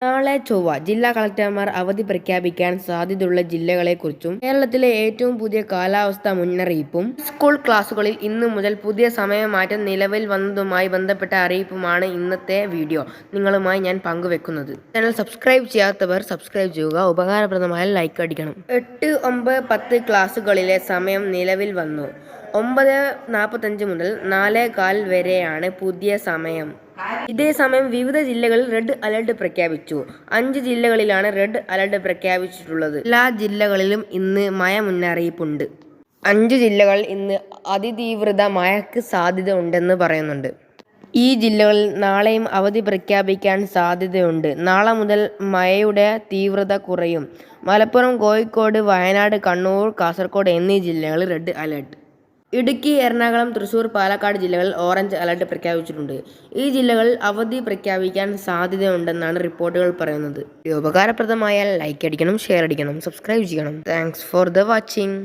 നാളെ ചൊവ്വ ജില്ലാ കളക്ടർമാർ അവധി പ്രഖ്യാപിക്കാൻ സാധ്യതയുള്ള ജില്ലകളെക്കുറിച്ചും കേരളത്തിലെ ഏറ്റവും പുതിയ കാലാവസ്ഥാ മുന്നറിയിപ്പും സ്കൂൾ ക്ലാസുകളിൽ ഇന്നു മുതൽ പുതിയ സമയമാറ്റം നിലവിൽ വന്നതുമായി ബന്ധപ്പെട്ട അറിയിപ്പുമാണ് ഇന്നത്തെ വീഡിയോ നിങ്ങളുമായി ഞാൻ പങ്കുവെക്കുന്നത്. ചാനൽ സബ്സ്ക്രൈബ് ചെയ്യാത്തവർ സബ്സ്ക്രൈബ് ചെയ്യുക. ഉപകാരപ്രദമായ ലൈക്ക് അടിക്കണം. 8, 9, 10 ക്ലാസുകളിലെ സമയം നിലവിൽ വന്നു. 9:45 മുതൽ 4:15 വരെയാണ് പുതിയ സമയം. ഇതേസമയം വിവിധ ജില്ലകളിൽ റെഡ് അലർട്ട് പ്രഖ്യാപിച്ചു. 5 ജില്ലകളിലാണ് റെഡ് അലർട്ട് പ്രഖ്യാപിച്ചിട്ടുള്ളത്. എല്ലാ ജില്ലകളിലും ഇന്ന് മഴ മുന്നറിയിപ്പുണ്ട്. 5 ജില്ലകളിൽ ഇന്ന് അതിതീവ്ര മഴയ്ക്ക് സാധ്യത ഉണ്ടെന്ന് പറയുന്നുണ്ട്. ഈ ജില്ലകളിൽ നാളെയും അവധി പ്രഖ്യാപിക്കാൻ സാധ്യതയുണ്ട്. നാളെ മുതൽ മഴയുടെ തീവ്രത കുറയും. മലപ്പുറം, കോഴിക്കോട്, വയനാട്, കണ്ണൂർ, കാസർഗോഡ് എന്നീ ജില്ലകളിൽ റെഡ് അലർട്ട്. ഇടുക്കി, എറണാകുളം, തൃശൂർ, പാലക്കാട് ജില്ലകളിൽ ഓറഞ്ച് അലർട്ട് പ്രഖ്യാപിച്ചിട്ടുണ്ട്. ഈ ജില്ലകളിൽ അവധി പ്രഖ്യാപിക്കാൻ സാധ്യതയുണ്ടെന്നാണ് റിപ്പോർട്ടുകൾ പറയുന്നത്. ഉപകാരപ്രദമായാൽ ലൈക്ക് അടിക്കണം, ഷെയർ അടിക്കണം, സബ്സ്ക്രൈബ് ചെയ്യണം. Thanks for the watching.